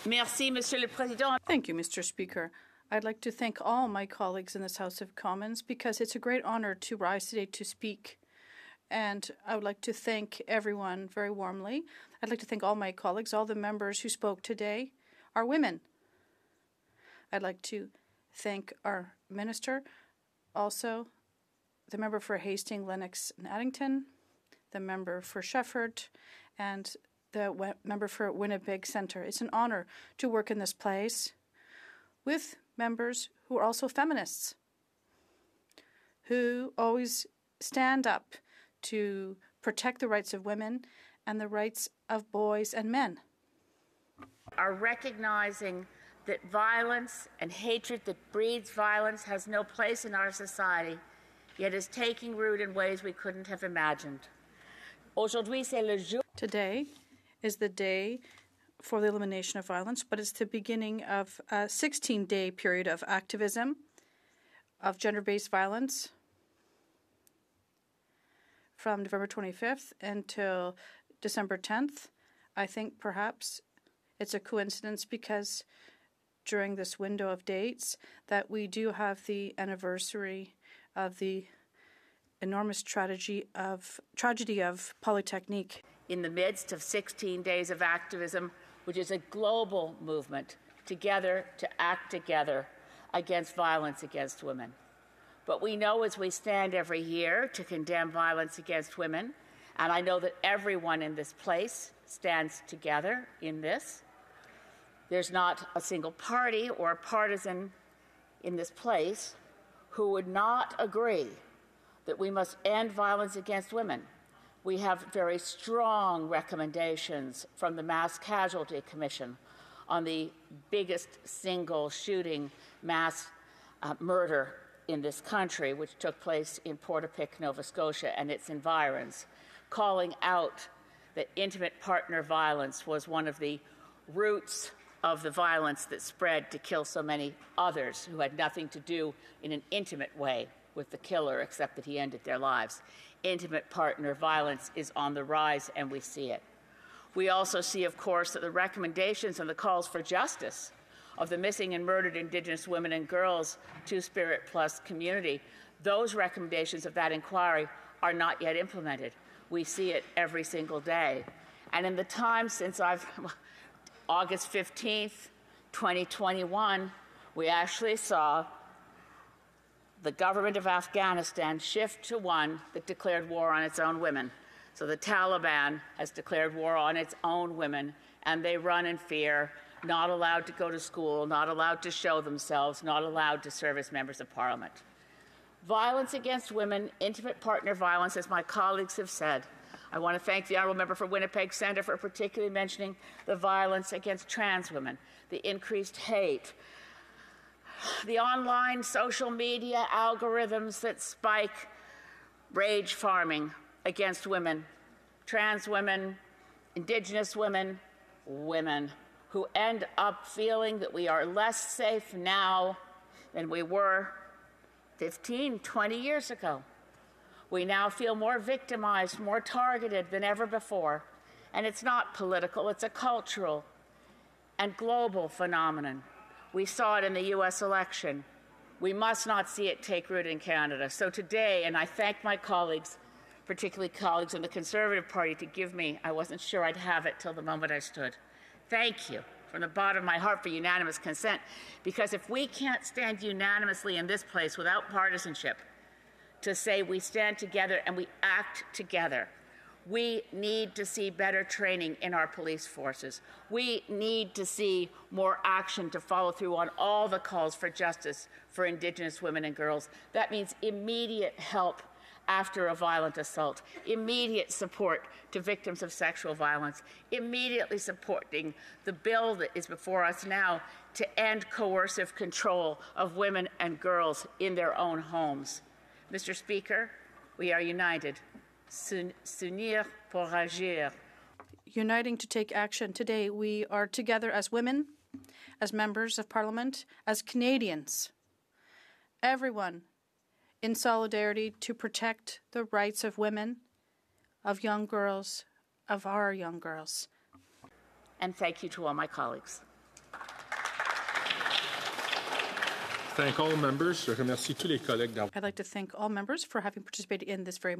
Merci, Monsieur le Président. Thank you, Mr. Speaker. I'd like to thank all my colleagues in this House of Commons because it's a great honor to rise today to speak. And I would like to thank everyone very warmly. I'd like to thank all my colleagues, all the members who spoke today are women. I'd like to thank our minister, also the member for Hastings, Lennox and Addington, the member for Shefford, and the member for Winnipeg Centre. It's an honor to work in this place with members who are also feminists, who always stand up to protect the rights of women and the rights of boys and men. Are recognizing that violence and hatred that breeds violence has no place in our society, yet is taking root in ways we couldn't have imagined. Today is the day for the elimination of violence, but it's the beginning of a 16-day period of activism of gender-based violence from November 25th until December 10th. I think perhaps it's a coincidence because during this window of dates that we do have the anniversary of the enormous tragedy of Polytechnique. In the midst of 16 days of activism, which is a global movement together to act together against violence against women. But we know as we stand every year to condemn violence against women, and I know that everyone in this place stands together in this. There's not a single party or a partisan in this place who would not agree that we must end violence against women. We have very strong recommendations from the Mass Casualty Commission on the biggest single shooting mass murder in this country, which took place in Portapique, Nova Scotia, and its environs, calling out that intimate partner violence was one of the roots of the violence that spread to kill so many others who had nothing to do in an intimate way with the killer, except that he ended their lives. Intimate partner violence is on the rise, and we see it. We also see, of course, that the recommendations and the calls for justice of the missing and murdered Indigenous women and girls Two-Spirit Plus community, those recommendations of that inquiry are not yet implemented. We see it every single day. And in the time since August 15th, 2021, we actually saw the government of Afghanistan shift to one that declared war on its own women. So the Taliban has declared war on its own women, and they run in fear, not allowed to go to school, not allowed to show themselves, not allowed to serve as members of parliament. Violence against women, intimate partner violence, as my colleagues have said. I want to thank the Honourable Member for Winnipeg Centre for particularly mentioning the violence against trans women, the increased hate, the online social media algorithms that spike rage farming against women, trans women, Indigenous women, women who end up feeling that we are less safe now than we were 15, 20 years ago. We now feel more victimized, more targeted than ever before. And it's not political, it's a cultural and global phenomenon. We saw it in the US election. We must not see it take root in Canada. So today, and I thank my colleagues, particularly colleagues in the Conservative Party, to give me, I wasn't sure I'd have it till the moment I stood. Thank you from the bottom of my heart for unanimous consent, because if we can't stand unanimously in this place without partisanship to say we stand together and we act together, we need to see better training in our police forces. We need to see more action to follow through on all the calls for justice for Indigenous women and girls. That means immediate help after a violent assault, immediate support to victims of sexual violence, immediately supporting the bill that is before us now to end coercive control of women and girls in their own homes. Mr. Speaker, we are united. S'unir pour agir. Uniting to take action. Today we are together as women, as members of Parliament, as Canadians. Everyone in solidarity to protect the rights of women, of young girls, of our young girls. And thank you to all my colleagues. thank all members. Je remercie tous les collègues d'avoir. I'd like to thank all members for having participated in this very